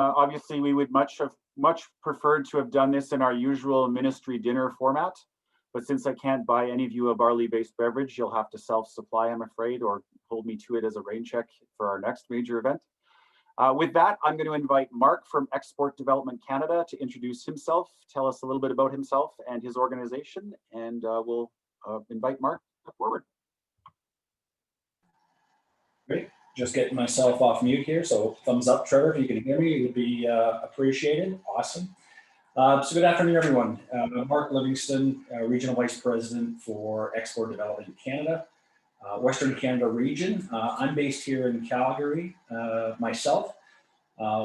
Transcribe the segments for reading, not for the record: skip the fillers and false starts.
Obviously, we would much preferred to have done this in our usual ministry dinner format, but since I can't buy any of you a barley-based beverage, you'll have to self-supply, I'm afraid, or hold me to it as a rain check for our next major event. With that, I'm going to invite Mark from Export Development Canada to introduce himself, tell us a little bit about himself and his organization, and we'll invite Mark forward. Great. Just getting myself off mute here, so thumbs up, Trevor, if you can hear me, it would be appreciated. Awesome. So good afternoon, everyone. Mark Livingston, Regional Vice President for Export Development Canada, Western Canada region. I'm based here in Calgary myself.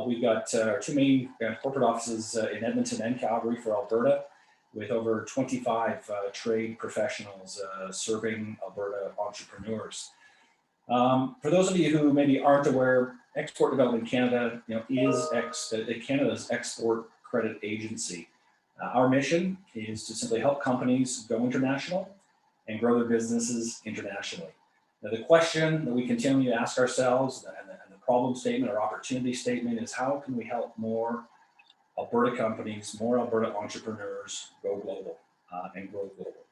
We've got our two main corporate offices in Edmonton and Calgary for Alberta, with over 25 trade professionals serving Alberta entrepreneurs. For those of you who maybe aren't aware, Export Development Canada, is Canada's export credit agency. Our mission is to simply help companies go international and grow their businesses internationally. Now, the question that we continue to ask ourselves, and the problem statement or opportunity statement, is how can we help more Alberta companies, more Alberta entrepreneurs go global and grow global.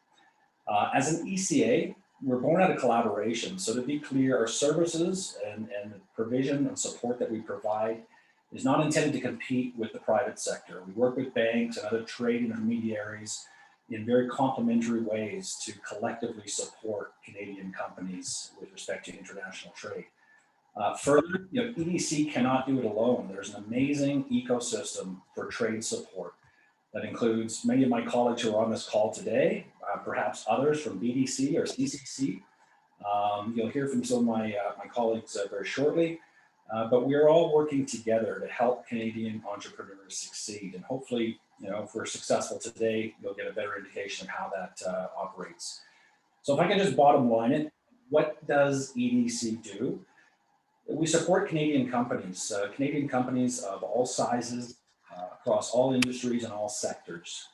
As an ECA, we're born out of collaboration. So to be clear, our services and the provision and support that we provide is not intended to compete with the private sector. We work with banks and other trade intermediaries in very complementary ways to collectively support Canadian companies with respect to international trade. Further, EDC cannot do it alone. There's an amazing ecosystem for trade support that includes many of my colleagues who are on this call today, perhaps others from BDC or CCC. You'll hear from some of my colleagues very shortly, but we're all working together to help Canadian entrepreneurs succeed. And hopefully, if we're successful today, you'll get a better indication of how that operates. So if I can just bottom line it, what does EDC do? We support Canadian companies of all sizes, across all industries and all sectors.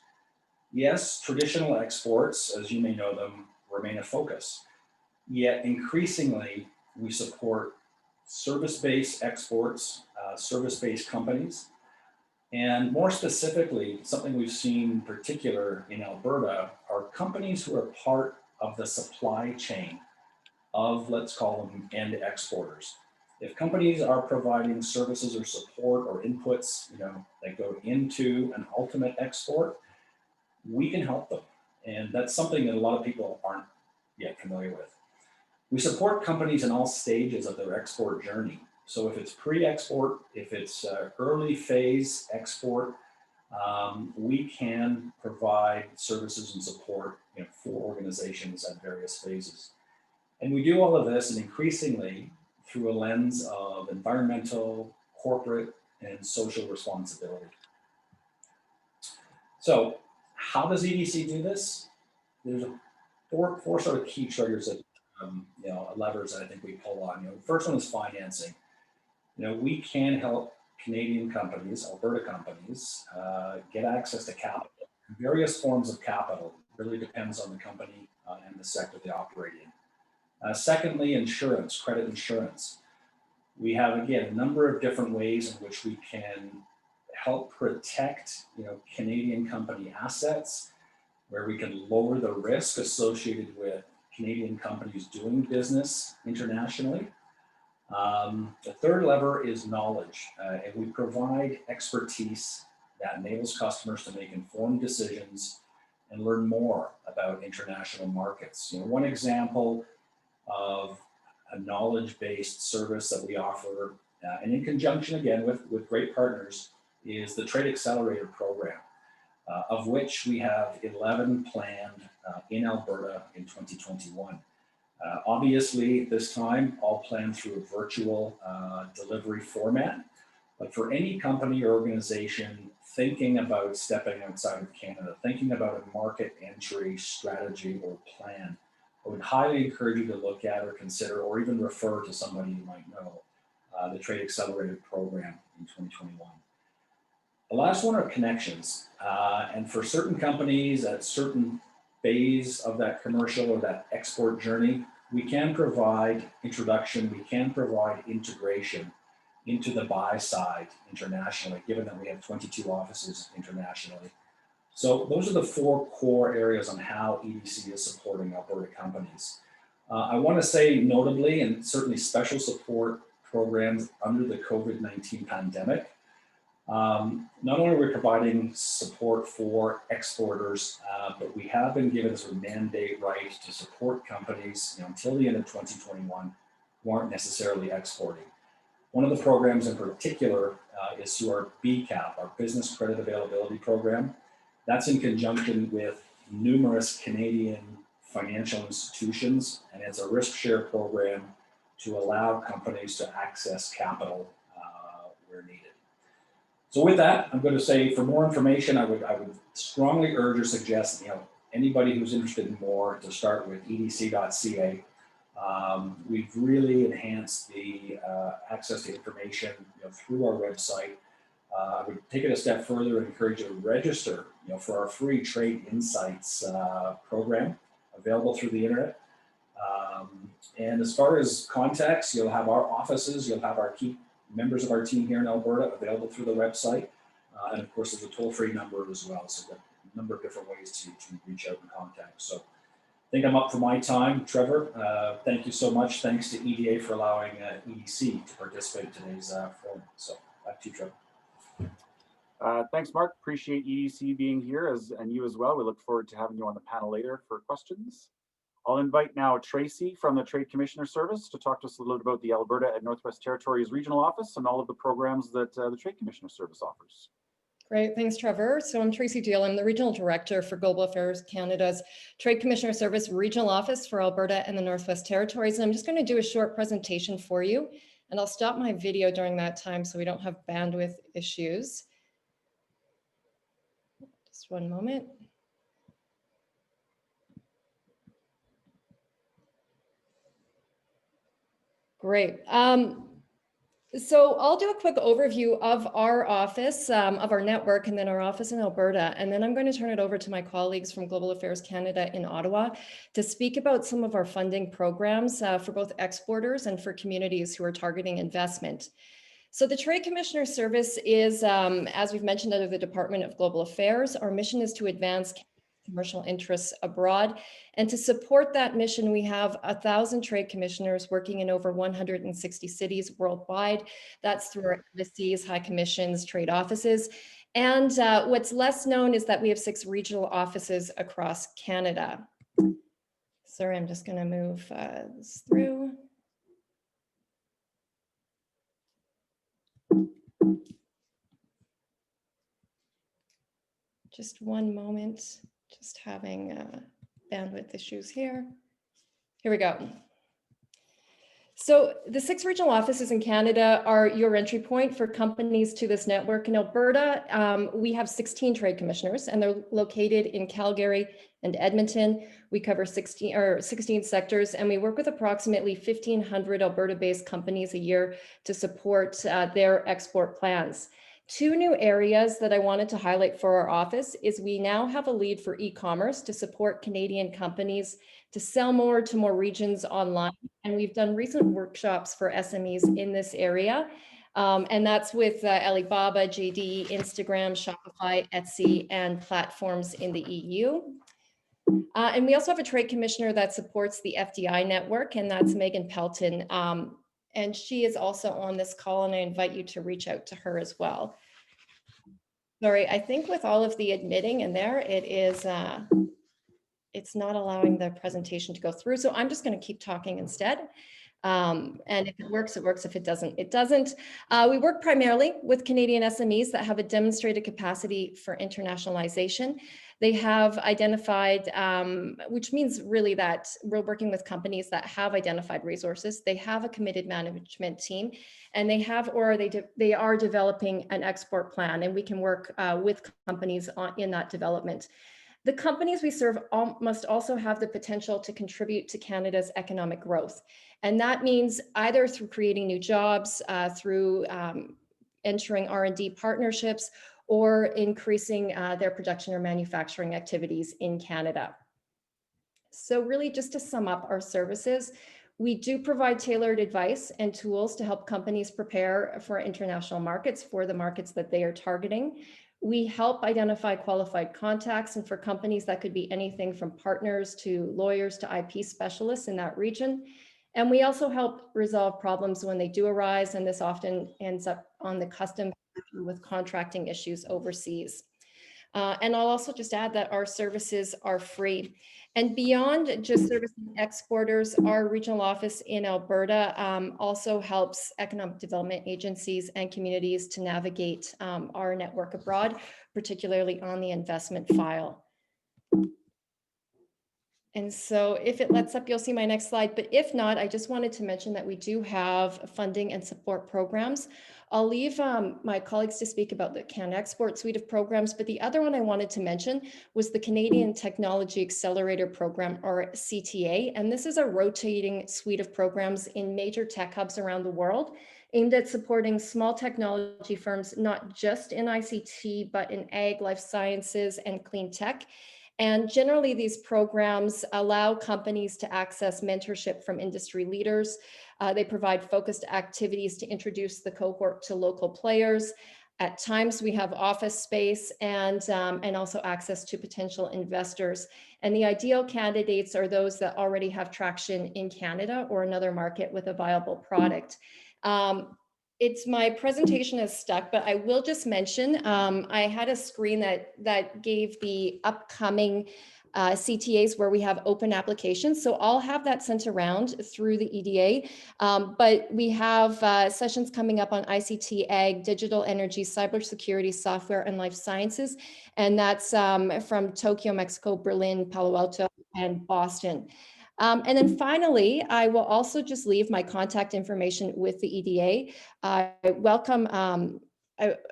Yes, traditional exports, as you may know them, remain a focus. Yet increasingly, we support service-based exports, service-based companies, and more specifically, something we've seen in particular in Alberta are companies who are part of the supply chain of, let's call them, end exporters. If companies are providing services or support or inputs, that go into an ultimate export, we can help them. And that's something that a lot of people aren't yet familiar with. We support companies in all stages of their export journey. So if it's pre-export, if it's early phase export, we can provide services and support for organizations at various phases. And we do all of this, and increasingly through a lens of environmental, corporate, and social responsibility. So how does EDC do this? There's four sort of key triggers that, levers that I think we pull on. The first one is financing. We can help Canadian companies, Alberta companies, get access to capital. Various forms of capital, really depends on the company and the sector they operate in. Secondly, insurance, credit insurance. We have, again, a number of different ways in which we can help protect, Canadian company assets, where we can lower the risk associated with Canadian companies doing business internationally. The third lever is knowledge, and we provide expertise that enables customers to make informed decisions and learn more about international markets. One example of a knowledge-based service that we offer, and in conjunction again with great partners, is the Trade Accelerator program, of which we have 11 planned in Alberta in 2021. Obviously, this time, all planned through a virtual delivery format. But for any company or organization thinking about stepping outside of Canada, thinking about a market entry strategy or plan, I would highly encourage you to look at or consider or even refer to somebody you might know, the Trade Accelerator program in 2021. The last one are connections. And for certain companies at certain phase of that commercial or that export journey, we can provide introduction, we can provide integration into the buy side internationally, given that we have 22 offices internationally. So those are the 4 core areas on how EDC is supporting Alberta companies. I want to say notably, and certainly special support programs under the COVID-19 pandemic. Not only are we providing support for exporters, but we have been given this mandate right to support companies until the end of 2021 who aren't necessarily exporting. One of the programs in particular is through our BCAP, our Business Credit Availability Program. That's in conjunction with numerous Canadian financial institutions, and it's a risk share program to allow companies to access capital where needed. So with that, I'm going to say for more information, I would strongly urge or suggest anybody who's interested in more to start with edc.ca. We've really enhanced the access to information through our website. I would take it a step further and encourage you to register for our free Trade Insights program available through the internet. And as far as contacts, you'll have our offices, you'll have our key members of our team here in Alberta available through the website. And of course, there's a toll-free number as well. So there are a number of different ways to reach out and contact. So I think I'm up for my time. Trevor, thank you so much. Thanks to EDA for allowing EDC to participate in today's forum. So back to you, Trevor. Thanks, Mark. Appreciate EDC being here and you as well. We look forward to having you on the panel later for questions. I'll invite now Tracy from the Trade Commissioner Service to talk to us a little bit about the Alberta and Northwest Territories Regional Office and all of the programs that the Trade Commissioner Service offers. Great, thanks, Trevor. So I'm Tracy Deal. I'm the Regional Director for Global Affairs Canada's Trade Commissioner Service Regional Office for Alberta and the Northwest Territories. And I'm just going to do a short presentation for you, and I'll stop my video during that time so we don't have bandwidth issues. Just one moment. Great. So I'll do a quick overview of our office, of our network, and then our office in Alberta. And then I'm going to turn it over to my colleagues from Global Affairs Canada in Ottawa to speak about some of our funding programs for both exporters and for communities who are targeting investment. So the Trade Commissioner Service is, as we've mentioned, under the Department of Global Affairs. Our mission is to advance commercial interests abroad. And to support that mission, we have 1,000 trade commissioners working in over 160 cities worldwide. That's through our embassies, high commissions, trade offices. And what's less known is that we have 6 regional offices across Canada. Sorry, I'm just going to move this through. Just one moment. Just having bandwidth issues here. Here we go. So the 6 regional offices in Canada are your entry point for companies to this network. In Alberta, we have 16 trade commissioners, and they're located in Calgary and Edmonton. We cover 16 sectors, and we work with approximately 1,500 Alberta-based companies a year to support their export plans. 2 new areas that I wanted to highlight for our office is we now have a lead for e-commerce to support Canadian companies to sell more to more regions online. And we've done recent workshops for SMEs in this area. And that's with Alibaba, JD, Instagram, Shopify, Etsy, and platforms in the EU. And we also have a trade commissioner that supports the FDI network, and that's Megan Pelton. And she is also on this call, and I invite you to reach out to her as well. Sorry, I think with all of the admitting in there, it is, it's not allowing the presentation to go through. So I'm just going to keep talking instead. And if it works, it works. If it doesn't, it doesn't. We work primarily with Canadian SMEs that have a demonstrated capacity for internationalization. They have identified, which means really that we're working with companies that have identified resources. They have a committed management team, and they have, or they are developing an export plan, and we can work with companies in that development. The companies we serve must also have the potential to contribute to Canada's economic growth. And that means either through creating new jobs, through entering R&D partnerships, or increasing their production or manufacturing activities in Canada. So really, just to sum up our services, We do provide tailored advice and tools to help companies prepare for international markets, for the markets that they are targeting. We help identify qualified contacts, and for companies that could be anything from partners to lawyers to IP specialists in that region. And we also help resolve problems when they do arise, and this often ends up on the customs with contracting issues overseas. And I'll also just add that our services are free. And beyond just servicing exporters, our regional office in Alberta also helps economic development agencies and communities to navigate our network abroad, particularly on the investment file. And so if it lets up, you'll see my next slide. But if not, I just wanted to mention that we do have funding and support programs. I'll leave my colleagues to speak about the CanExport suite of programs, but the other one I wanted to mention was the Canadian Technology Accelerator Program, or CTA. And this is a rotating suite of programs in major tech hubs around the world, aimed at supporting small technology firms, not just in ICT, but in ag, life sciences, and clean tech. And generally, these programs allow companies to access mentorship from industry leaders. They provide focused activities to introduce the cohort to local players. At times, we have office space and also access to potential investors. And the ideal candidates are those that already have traction in Canada or another market with a viable product. It's my presentation is stuck, but I will just mention, I had a screen that gave the upcoming CTAs where we have open applications. So I'll have that sent around through the EDA, but we have sessions coming up on ICT, ag, digital energy, cybersecurity, software, and life sciences. And that's from Tokyo, Mexico, Berlin, Palo Alto, and Boston. And then finally, I will also just leave my contact information with the EDA. I welcome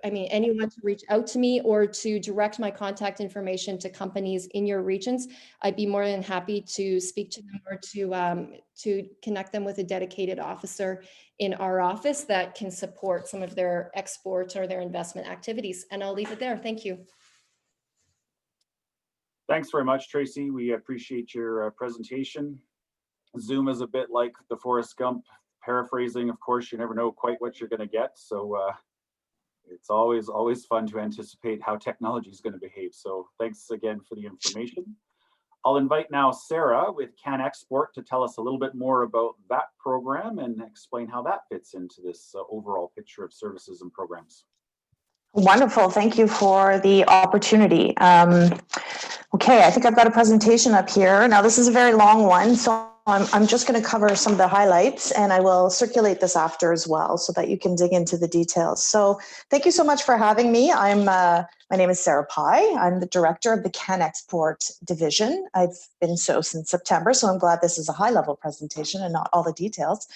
anyone to reach out to me or to direct my contact information to companies in your regions. I'd be more than happy to speak to them or to connect them with a dedicated officer in our office that can support some of their exports or their investment activities. And I'll leave it there. Thank you. Thanks very much, Tracy. We appreciate your presentation. Zoom is a bit like the Forrest Gump paraphrasing. Of course, you never know quite what you're going to get. So it's always fun to anticipate how technology is going to behave. So thanks again for the information. I'll invite now Sarah with CanExport to tell us a little bit more about that program and explain how that fits into this overall picture of services and programs. Wonderful. Thank you for the opportunity. Okay, I think I've got a presentation up here. Now, this is a very long one, so I'm just going to cover some of the highlights, and I will circulate this after as well so that you can dig into the details. So thank you so much for having me. My name is Sarah Pye. I'm the director of the CanExport division. I've been so since September, so I'm glad this is a high-level presentation and not all the details.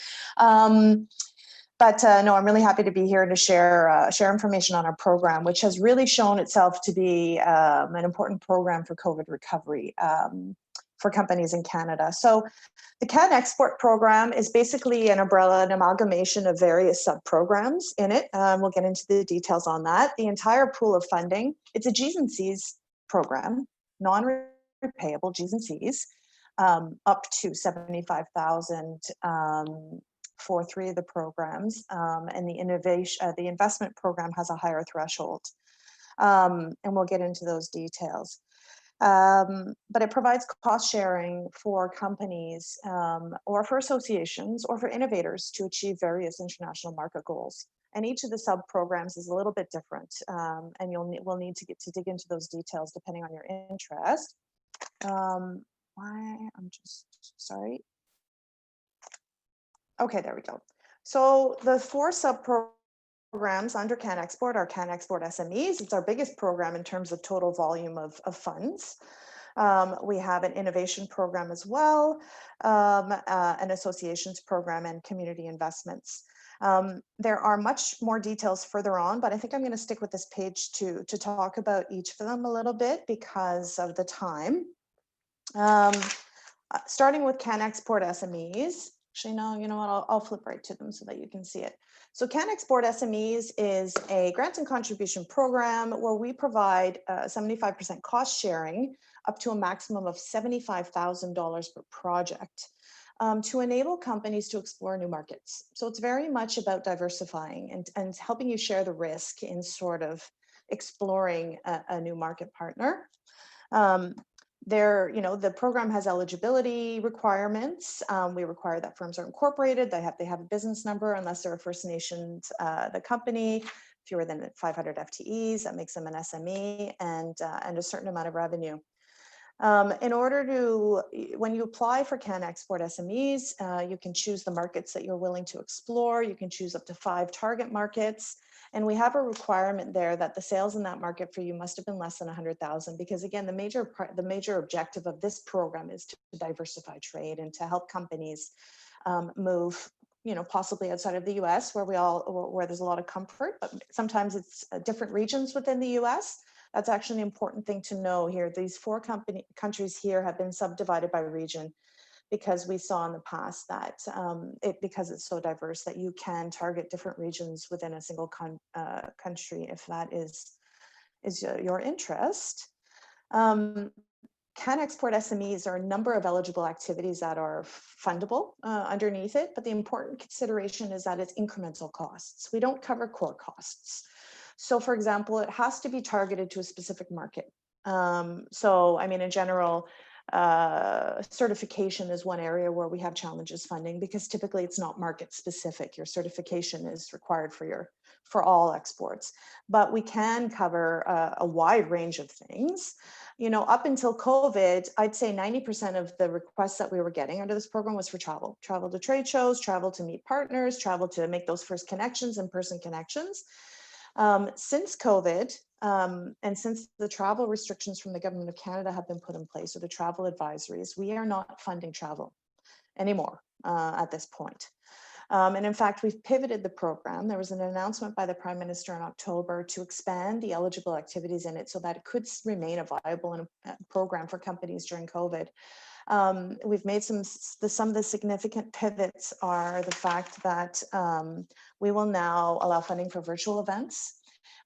But no, I'm really happy to be here to share information on our program, which has really shown itself to be an important program for COVID recovery for companies in Canada. So the CanExport program is basically an umbrella, an amalgamation of various sub-programs in it. We'll get into the details on that. The entire pool of funding, it's a G's and C's program, non-repayable G's and C's, up to 75,000 for 3 of the programs, and the investment program has a higher threshold, and we'll get into those details. But it provides cost sharing for companies or for associations or for innovators to achieve various international market goals. And each of the sub programs is a little bit different, and we'll need to dig into those details depending on your interest. Sorry. Okay, there we go. So the 4 sub-programs under CanExport are CanExport SMEs. It's our biggest program in terms of total volume of funds. We have an innovation program as well, an associations program, and community investments. There are much more details further on, but I think I'm going to stick with this page to talk about each of them a little bit because of the time. Starting with CanExport SMEs. Actually, no, you know what, I'll flip right to them so that you can see it. So CanExport SMEs is a grant and contribution program where we provide 75% cost sharing up to a maximum of $75,000 per project. to enable companies to explore new markets. So it's very much about diversifying and helping you share the risk in sort of exploring a new market partner. The program has eligibility requirements. We require that firms are incorporated. They have a business number unless they're a First Nations, the company, fewer than 500 FTEs, that makes them an SME, and a certain amount of revenue. In order to, when you apply for CanExportSMEs, you can choose the markets that you're willing to explore. You can choose up to 5 target markets. And we have a requirement there that the sales in that market for you must have been less than 100,000, because again, the major objective of this program is to diversify trade and to help companies move, possibly outside of the US where there's a lot of comfort, but sometimes it's different regions within the US. That's actually an important thing to know here. These 4 countries here have been subdivided by region, because we saw in the past that because it's so diverse that you can target different regions within a single country if that is your interest. CanExportSMEs are a number of eligible activities that are fundable underneath it, but the important consideration is that it's incremental costs. We don't cover core costs. So for example, it has to be targeted to a specific market. In general, certification is one area where we have challenges funding, because typically it's not market specific. Your certification is required for all exports, but we can cover a wide range of things. Up until COVID, I'd say 90% of the requests that we were getting under this program was for travel to trade shows, travel to meet partners, travel to make those first connections, in-person connections. Since COVID, and since the travel restrictions from the government of Canada have been put in place, or the travel advisories, we are not funding travel anymore at this point. And in fact, we've pivoted the program. There was an announcement by the Prime Minister in October to expand the eligible activities in it so that it could remain a viable program for companies during COVID. We've made some of the significant pivots are the fact that we will now allow funding for virtual events.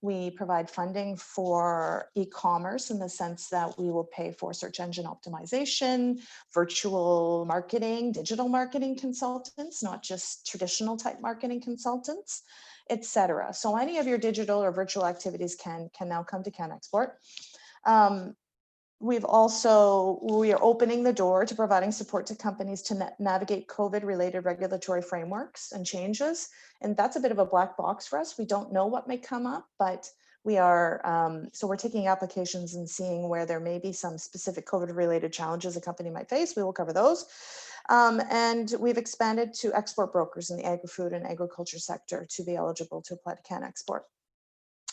We provide funding for e-commerce in the sense that we will pay for search engine optimization, virtual marketing, digital marketing consultants, not just traditional type marketing consultants, etc. So any of your digital or virtual activities can now come to CanExport. We are opening the door to providing support to companies to navigate COVID-related regulatory frameworks and changes. And that's a bit of a black box for us. We don't know what may come up, but we are, so we're taking applications and seeing where there may be some specific COVID-related challenges a company might face. We will cover those. And we've expanded to export brokers in the agri-food and agriculture sector to be eligible to apply to CanExport.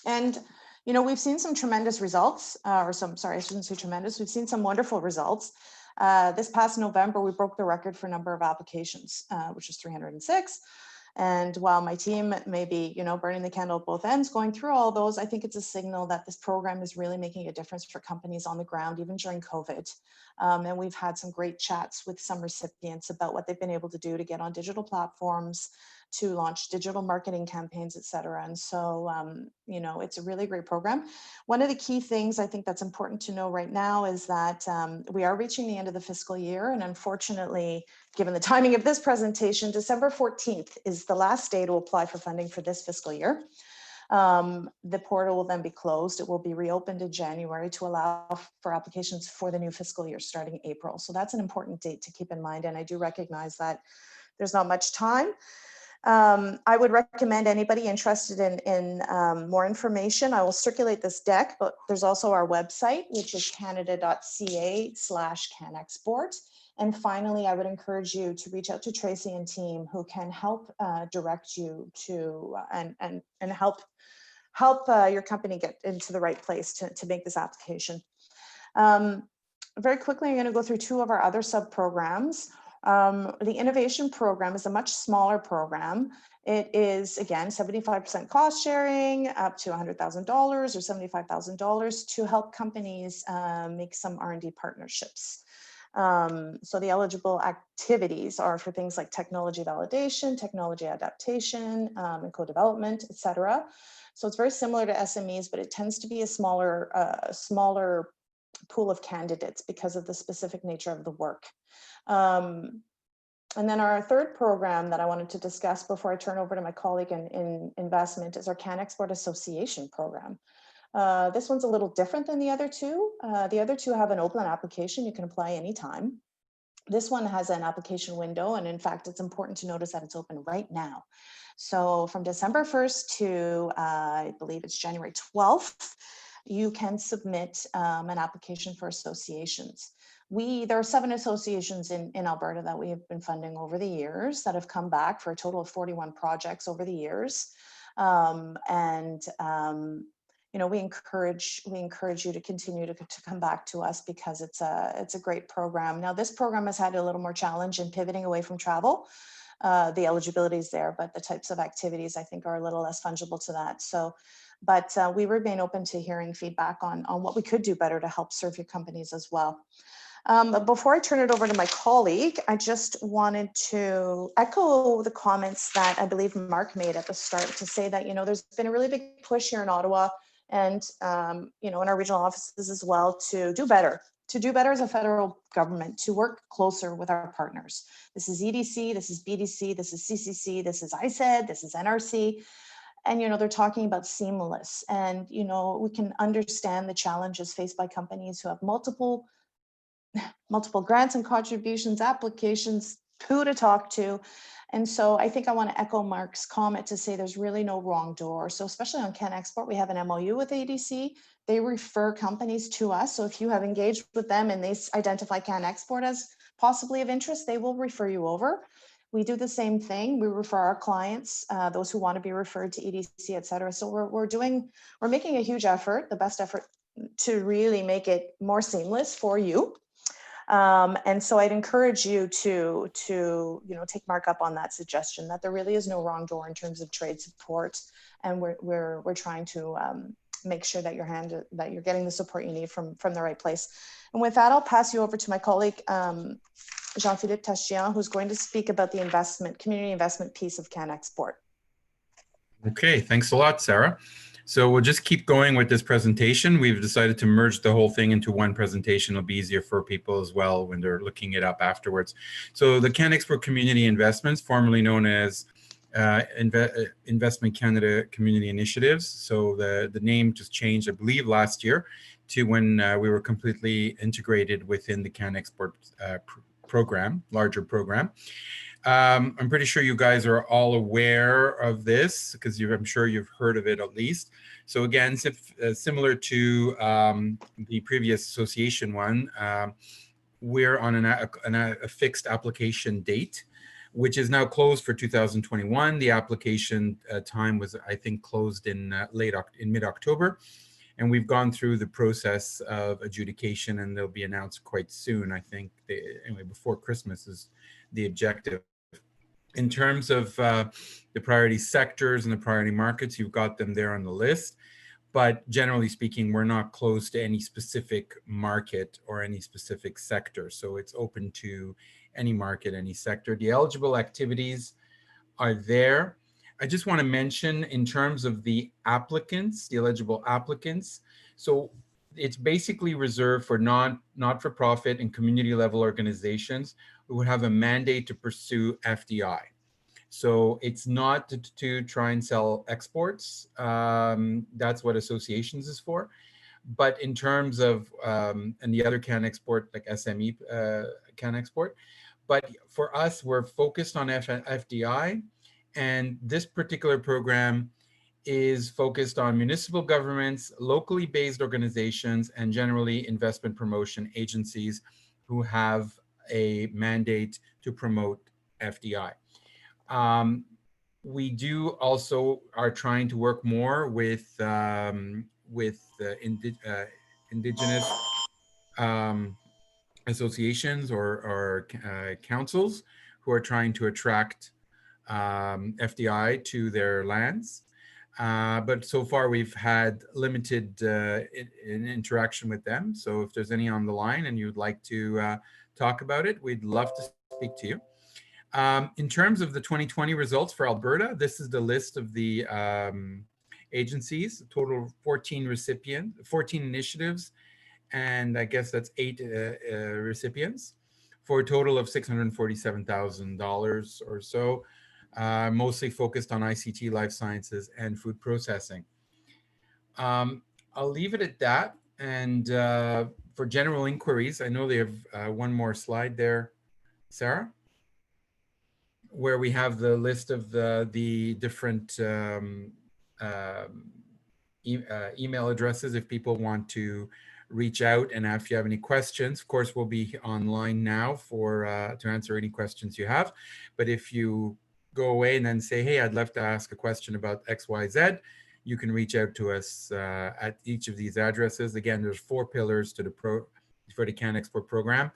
And we've seen some tremendous results, I shouldn't say tremendous. We've seen some wonderful results. This past November, we broke the record for number of applications, which is 306. And while my team may be, burning the candle at both ends, going through all those, I think it's a signal that this program is really making a difference for companies on the ground, even during COVID. And we've had some great chats with some recipients about what they've been able to do to get on digital platforms, to launch digital marketing campaigns, et cetera. And so, it's a really great program. One of the key things I think that's important to know right now is that we are reaching the end of the fiscal year. And unfortunately, given the timing of this presentation, December 14th is the last day to apply for funding for this fiscal year. The portal will then be closed. It will be reopened in January to allow for applications for the new fiscal year starting April. So that's an important date to keep in mind. And I do recognize that there's not much time. I would recommend anybody interested in more information. I will circulate this deck, but there's also our website, which is canada.ca/CanExport. And finally, I would encourage you to reach out to Tracy and team who can help direct you to and help your company get into the right place to make this application. Very quickly, I'm going to go through 2 of our other sub-programs. The innovation program is a much smaller program. It is, again, 75% cost sharing, up to $100,000 or $75,000 to help companies make some R&D partnerships. So the eligible activities are for things like technology validation, technology adaptation, and co-development, et cetera. So it's very similar to SMEs, but it tends to be a smaller pool of candidates because of the specific nature of the work. And then our third program that I wanted to discuss before I turn over to my colleague in investment is our CanExport Association program. This one's a little different than the other two. The other two have an open application. You can apply anytime. This one has an application window, and in fact, it's important to notice that it's open right now. So from December 1st to I believe it's January 12th, you can submit an application for associations. There are 7 associations in Alberta that we have been funding over the years that have come back for a total of 41 projects over the years. You know, we encourage you to continue to come back to us because it's a great program. Now, this program has had a little more challenge in pivoting away from travel. The eligibility is there, but the types of activities I think are a little less fungible to that. So, but we remain open to hearing feedback on what we could do better to help serve your companies as well. But before I turn it over to my colleague, I just wanted to echo the comments that I believe Mark made at the start to say that, you know, there's been a really big push here in Ottawa and, you know, in our regional offices as well to do better as a federal government, to work closer with our partners. This is EDC, this is BDC, this is CCC, this is ISED, this is NRC. And, you know, they're talking about seamless. And, you know, we can understand the challenges faced by companies who have multiple grants and contributions, applications, who to talk to. And so I think I want to echo Mark's comment to say there's really no wrong door. So especially on CanExport, we have an MOU with ADC. They refer companies to us. So if you have engaged with them and they identify CanExport as possibly of interest, they will refer you over. We do the same thing. We refer our clients, those who want to be referred to EDC, et cetera. So we're making a huge effort, the best effort to really make it more seamless for you. And so I'd encourage you to you know, take Mark up on that suggestion that there really is no wrong door in terms of trade support, and we're trying to make sure that you're getting the support you need from the right place. And with that, I'll pass you over to my colleague Jean-Philippe Tachian, who's going to speak about the community investment piece of CanExport. Okay, thanks a lot, Sarah. So we'll just keep going with this presentation. We've decided to merge the whole thing into one presentation. It'll be easier for people as well when they're looking it up afterwards. So the CanExport Community Investments, formerly known as Investment Canada Community Initiatives. So the name just changed, I believe, last year to when we were completely integrated within the CanExport program, larger program. I'm pretty sure you guys are all aware of this because I'm sure you've heard of it at least. So again, similar to the previous association one, we're on a fixed application date, which is now closed for 2021. The application time was, I think, closed in mid-October. And we've gone through the process of adjudication, and they'll be announced quite soon. I think, anyway, before Christmas is the objective. In terms of the priority sectors and the priority markets, you've got them there on the list. But generally speaking, we're not close to any specific market or any specific sector. So it's open to any market, any sector. The eligible activities are there. I just want to mention in terms of the applicants, the eligible applicants. So it's basically reserved for not-for-profit and community level organizations who would have a mandate to pursue FDI. So it's not to try and sell exports. That's what associations is for. But in terms of, and the other CanExport, like SME CanExport, but for us, we're focused on FDI. And this particular program is focused on municipal governments, locally based organizations, and generally investment promotion agencies who have a mandate to promote FDI. We do also are trying to work more with indigenous associations or councils who are trying to attract FDI to their lands. But so far we've had limited interaction with them. So if there's any on the line and you'd like to talk about it, we'd love to speak to you. In terms of the 2020 results for Alberta, this is the list of the agencies, a total of 14 initiatives, and I guess that's 8 recipients. for a total of $647,000 or so, mostly focused on ICT, life sciences, and food processing. I'll leave it at that. And for general inquiries, I know they have one more slide there, Sarah, where we have the list of the different email addresses if people want to reach out and if you have any questions. Of course, we'll be online now for to answer any questions you have. But if you go away and then say, hey, I'd love to ask a question about XYZ, you can reach out to us at each of these addresses. Again, there's 4 pillars to the for the CanExport program,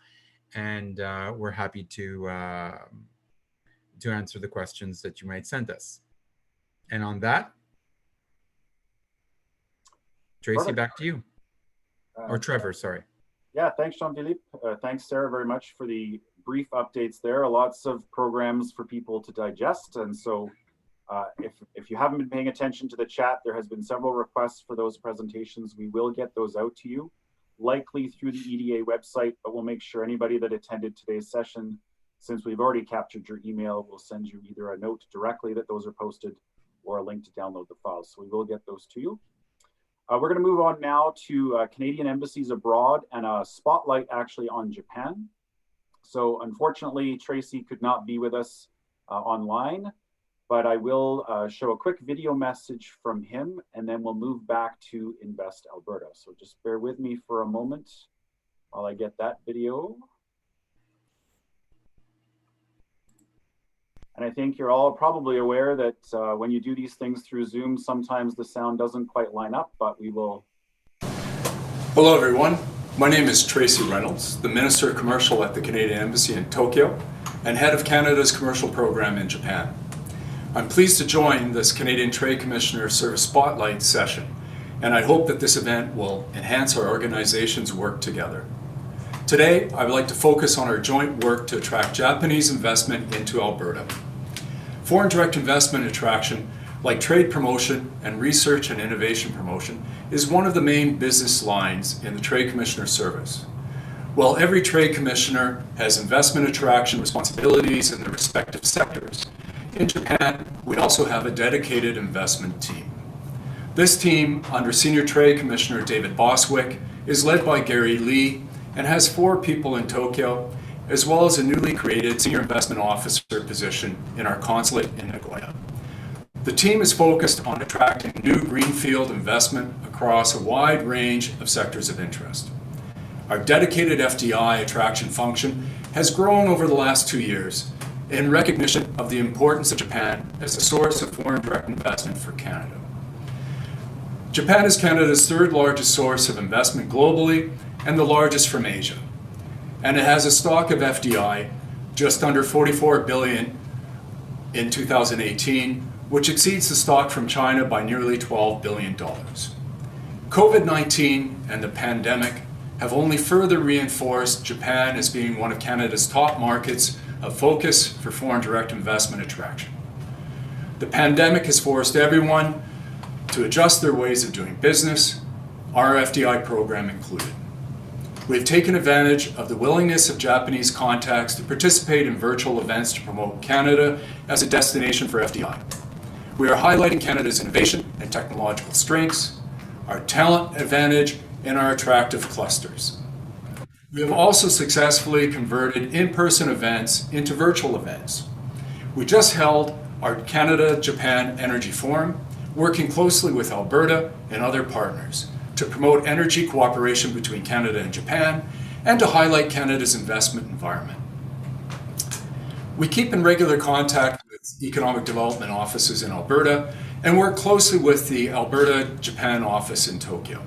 and we're happy to answer the questions that you might send us. And on that, Tracy, Perfect. back to you. Or Trevor, sorry. Yeah, thanks, Jean-Philippe. Thanks, Sarah, very much for the brief updates there. Lots of programs for people to digest. And so if you haven't been paying attention to the chat, there has been several requests for those presentations. We will get those out to you, likely through the EDA website, but we'll make sure anybody that attended today's session, since we've already captured your email, we'll send you either a note directly that those are posted or a link to download the files. So we will get those to you. We're going to move on now to Canadian embassies abroad and a spotlight actually on Japan. So unfortunately, Tracy could not be with us online, but I will show a quick video message from him, and then we'll move back to Invest Alberta. So just bear with me for a moment while I get that video. And I think you're all probably aware that when you do these things through Zoom, sometimes the sound doesn't quite line up, but we will. Hello, everyone. My name is Tracy Reynolds, the Minister of Commercial at the Canadian Embassy in Tokyo and head of Canada's commercial program in Japan. I'm pleased to join this Canadian Trade Commissioner Service Spotlight session, and I hope that this event will enhance our organization's work together. Today, I would like to focus on our joint work to attract Japanese investment into Alberta. Foreign direct investment attraction, like trade promotion and research and innovation promotion, is one of the main business lines in the Trade Commissioner Service. While every Trade Commissioner has investment attraction responsibilities in their respective sectors, in Japan, we also have a dedicated investment team. This team, under Senior Trade Commissioner David Boswick, is led by Gary Lee and has 4 people in Tokyo, as well as a newly created Senior Investment Officer position in our consulate in Nagoya. The team is focused on attracting new greenfield investment across a wide range of sectors of interest. Our dedicated FDI attraction function has grown over the last 2 years in recognition of the importance of Japan as a source of foreign direct investment for Canada. Japan is Canada's 3rd largest source of investment globally and the largest from Asia. And it has a stock of FDI just under $44 billion in 2018, which exceeds the stock from China by nearly $12 billion. COVID-19 and the pandemic have only further reinforced Japan as being one of Canada's top markets of focus for foreign direct investment attraction. The pandemic has forced everyone to adjust their ways of doing business, our FDI program included. We've taken advantage of the willingness of Japanese contacts to participate in virtual events to promote Canada as a destination for FDI. We are highlighting Canada's innovation and technological strengths, our talent advantage, and our attractive clusters. We have also successfully converted in-person events into virtual events. We just held our Canada-Japan Energy Forum, working closely with Alberta and other partners to promote energy cooperation between Canada and Japan and to highlight Canada's investment environment. We keep in regular contact with economic development offices in Alberta and work closely with the Alberta-Japan office in Tokyo.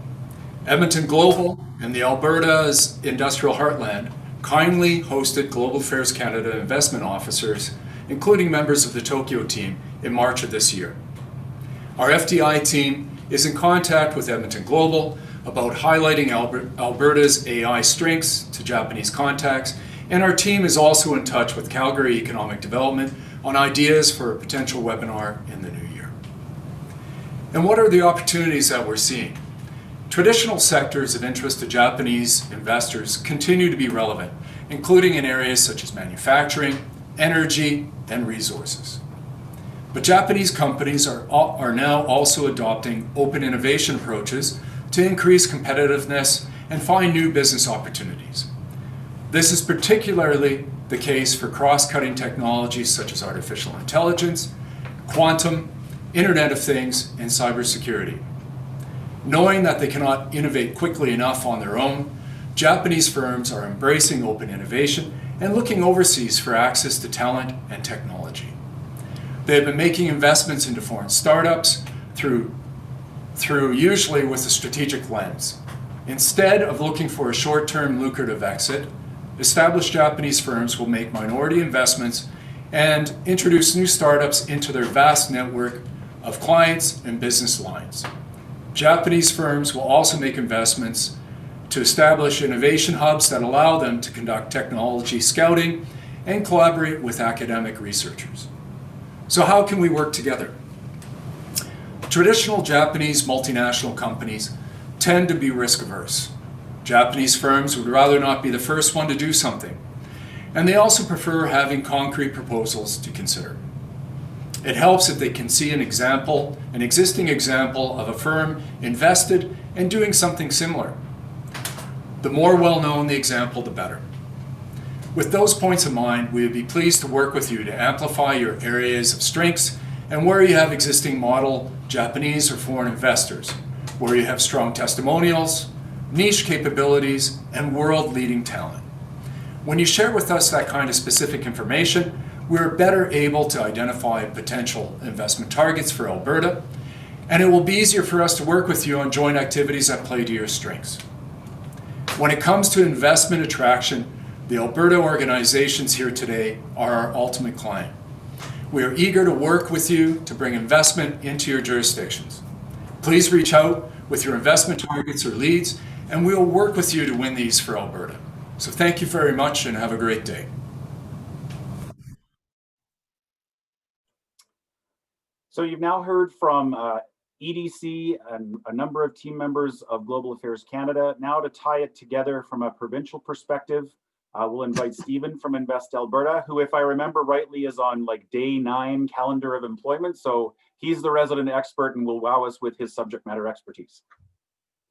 Edmonton Global and the Alberta's Industrial Heartland kindly hosted Global Affairs Canada investment officers, including members of the Tokyo team, in March of this year. Our FDI team is in contact with Edmonton Global about highlighting Alberta's AI strengths to Japanese contacts, and our team is also in touch with Calgary Economic Development on ideas for a potential webinar in the new year. And what are the opportunities that we're seeing? Traditional sectors of interest to Japanese investors continue to be relevant, including in areas such as manufacturing, energy, and resources. But Japanese companies are now also adopting open innovation approaches to increase competitiveness and find new business opportunities. This is particularly the case for cross-cutting technologies such as artificial intelligence, quantum, Internet of Things, and cybersecurity. Knowing that they cannot innovate quickly enough on their own, Japanese firms are embracing open innovation and looking overseas for access to talent and technology. They have been making investments into foreign startups through usually with a strategic lens. Instead of looking for a short-term lucrative exit, established Japanese firms will make minority investments and introduce new startups into their vast network of clients and business lines. Japanese firms will also make investments to establish innovation hubs that allow them to conduct technology scouting and collaborate with academic researchers. So how can we work together? Traditional Japanese multinational companies tend to be risk averse. Japanese firms would rather not be the first one to do something, and they also prefer having concrete proposals to consider. It helps if they can see an existing example of a firm invested in doing something similar. The more well-known the example, the better. With those points in mind, we would be pleased to work with you to amplify your areas of strengths and where you have existing model Japanese or foreign investors, where you have strong testimonials, niche capabilities, and world-leading talent. When you share with us that kind of specific information, we're better able to identify potential investment targets for Alberta, and it will be easier for us to work with you on joint activities that play to your strengths. When it comes to investment attraction, the Alberta organizations here today are our ultimate client. We are eager to work with you to bring investment into your jurisdictions. Please reach out with your investment targets or leads, and we will work with you to win these for Alberta. So thank you very much and have a great day. So you've now heard from EDC and a number of team members of Global Affairs Canada. Now to tie it together from a provincial perspective, we'll invite Stephen from Invest Alberta, who, if I remember rightly, is on like day 9 calendar of employment. So he's the resident expert and will wow us with his subject matter expertise.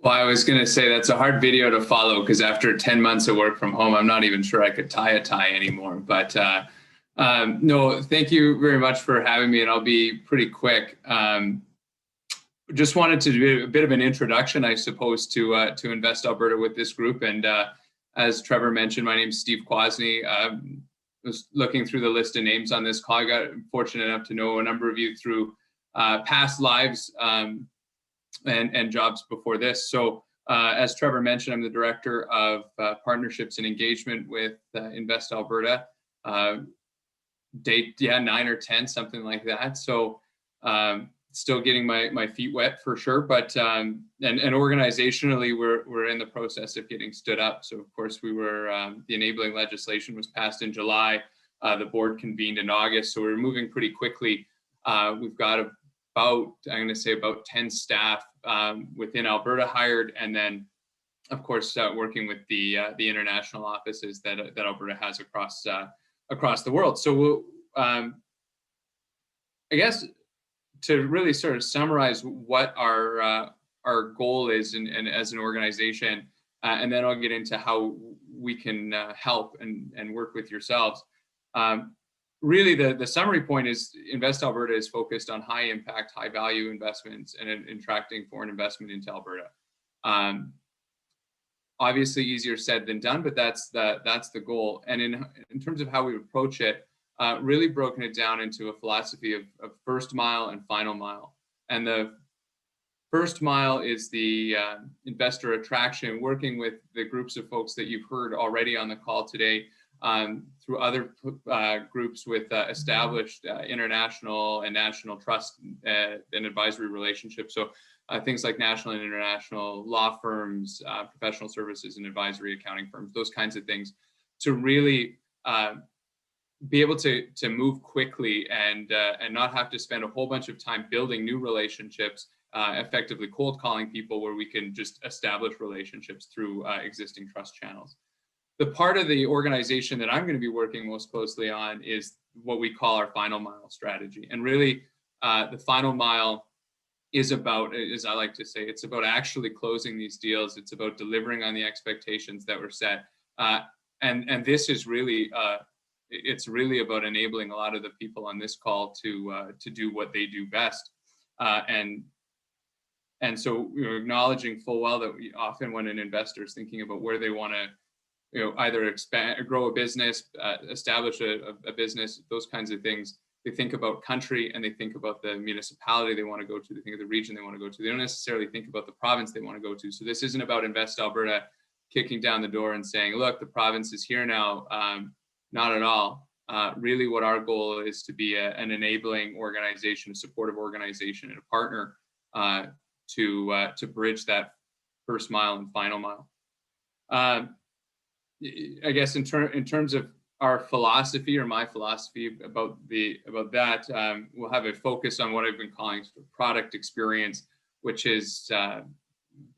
Well, I was going to say that's a hard video to follow because after 10 months of work from home, I'm not even sure I could tie a tie anymore. But no, thank you very much for having me, and I'll be pretty quick. Just wanted to do a bit of an introduction, I suppose, to Invest Alberta with this group. And as Trevor mentioned, my name is Steve Kwasny. Was looking through the list of names on this call. I got fortunate enough to know a number of you through past lives and jobs before this. So as Trevor mentioned, I'm the Director of Partnerships and Engagement with Invest Alberta. Date, 9 or 10, something like that. So still getting my feet wet for sure, but and organizationally we're in the process of getting stood up. So of course we were the enabling legislation was passed in July. The board convened in August, so we're moving pretty quickly. We've got about 10 staff within Alberta hired, and then of course working with the international offices that Alberta has across the world. So we'll I guess to really sort of summarize what our goal is and as an organization, and then I'll get into how we can help and work with yourselves. Really, the summary point is Invest Alberta is focused on high impact, high value investments and attracting foreign investment into Alberta. Obviously easier said than done, but that's the goal. And in terms of how we approach it, really broken it down into a philosophy of first mile and final mile. And the first mile is the investor attraction, working with the groups of folks that you've heard already on the call today, through other groups with established international and national trust and advisory relationships. So things like national and international law firms, professional services and advisory accounting firms, those kinds of things, to really be able to move quickly and not have to spend a whole bunch of time building new relationships, effectively cold calling people where we can just establish relationships through existing trust channels. the part of the organization that I'm going to be working most closely on is what we call our final mile strategy. And really, the final mile is about, as I like to say, it's about actually closing these deals. It's about delivering on the expectations that were set. And this is really, it's really about enabling a lot of the people on this call to do what they do best. And so, you know, acknowledging full well that often when an investor is thinking about where they want to, you know, either expand or grow a business, establish a business, those kinds of things, they think about country and they think about the municipality they want to go to, they think of the region they want to go to. They don't necessarily think about the province they want to go to. So this isn't about Invest Alberta kicking down the door and saying, look, the province is here now. Not at all. Really what our goal is to be an enabling organization, a supportive organization, and a partner to bridge that first mile and final mile. I guess in terms of our philosophy, or my philosophy about that, we'll have a focus on what I've been calling sort of product experience, which is the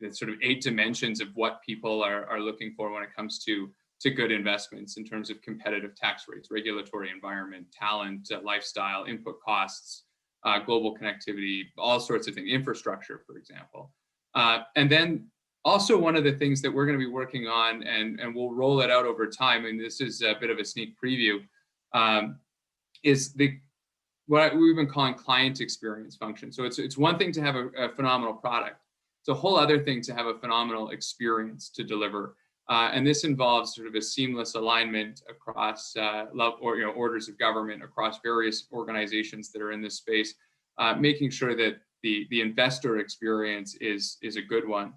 sort of 8 dimensions of what people are looking for when it comes to good investments in terms of competitive tax rates, regulatory environment, talent, lifestyle, input costs, global connectivity, all sorts of things, infrastructure, for example. And then also one of the things that we're going to be working on, and we'll roll it out over time, and this is a bit of a sneak preview, is what we've been calling client experience function. So it's one thing to have a phenomenal product. It's a whole other thing to have a phenomenal experience to deliver. And this involves sort of a seamless alignment across orders of government, across various organizations that are in this space, making sure that the investor experience is a good one.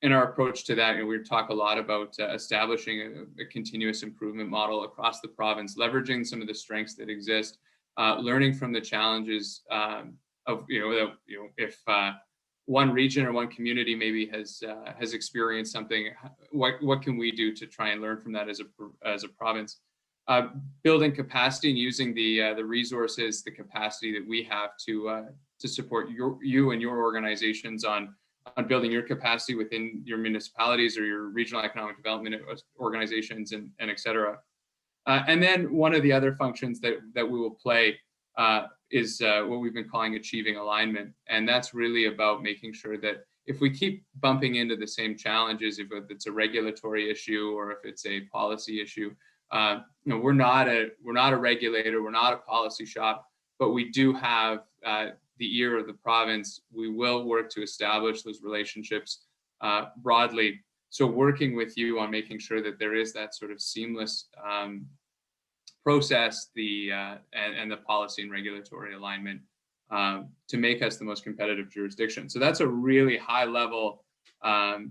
In our approach to that, we talk a lot about establishing a continuous improvement model across the province, leveraging some of the strengths that exist, learning from the challenges of if one region or one community maybe has experienced something, what can we do to try and learn from that as a province? Building capacity and using the resources, the capacity that we have to support you and your organizations on building your capacity within your municipalities or your regional economic development organizations and et cetera. And then one of the other functions that we will play is what we've been calling achieving alignment. And that's really about making sure that if we keep bumping into the same challenges, if it's a regulatory issue or if it's a policy issue, we're not a regulator, we're not a policy shop, but we do have the ear of the province. We will work to establish those relationships broadly. So working with you on making sure that there is that sort of seamless process, and the policy and regulatory alignment to make us the most competitive jurisdiction. So that's a really high level sort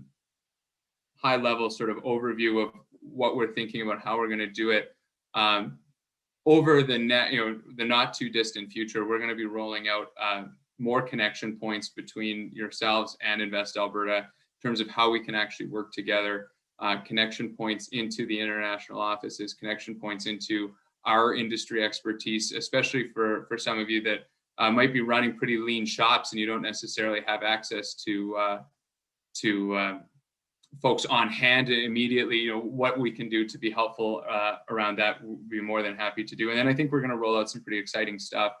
of overview of what we're thinking about, how we're going to do it. Over the not too distant future, we're going to be rolling out more connection points between yourselves and Invest Alberta in terms of how we can actually work together, connection points into the international offices, connection points into our industry expertise, especially for some of you that might be running pretty lean shops and you don't necessarily have access to folks on hand immediately. What we can do to be helpful around that, we'll be more than happy to do. And then I think we're going to roll out some pretty exciting stuff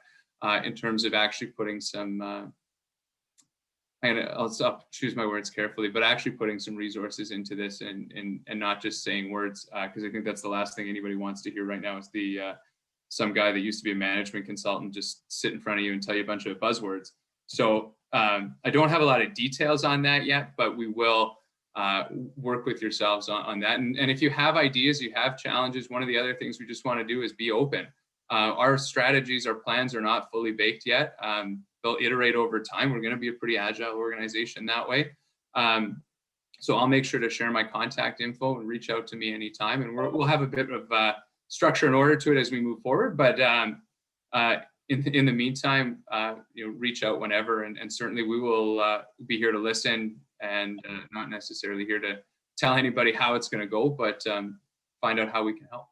in terms of actually putting some, I'll choose my words carefully, but actually putting some resources into this and not just saying words, because I think that's the last thing anybody wants to hear right now is some guy that used to be a management consultant just sit in front of you and tell you a bunch of buzzwords. So I don't have a lot of details on that yet, but we will work with yourselves on that. And if you have ideas, you have challenges, one of the other things we just want to do is be open. Our strategies, our plans are not fully baked yet. They'll iterate over time. We're going to be a pretty agile organization that way. So I'll make sure to share my contact info and reach out to me anytime. And we'll have a bit of structure and order to it as we move forward. But in the meantime, reach out whenever. And certainly we will be here to listen and not necessarily here to tell anybody how it's going to go, but find out how we can help.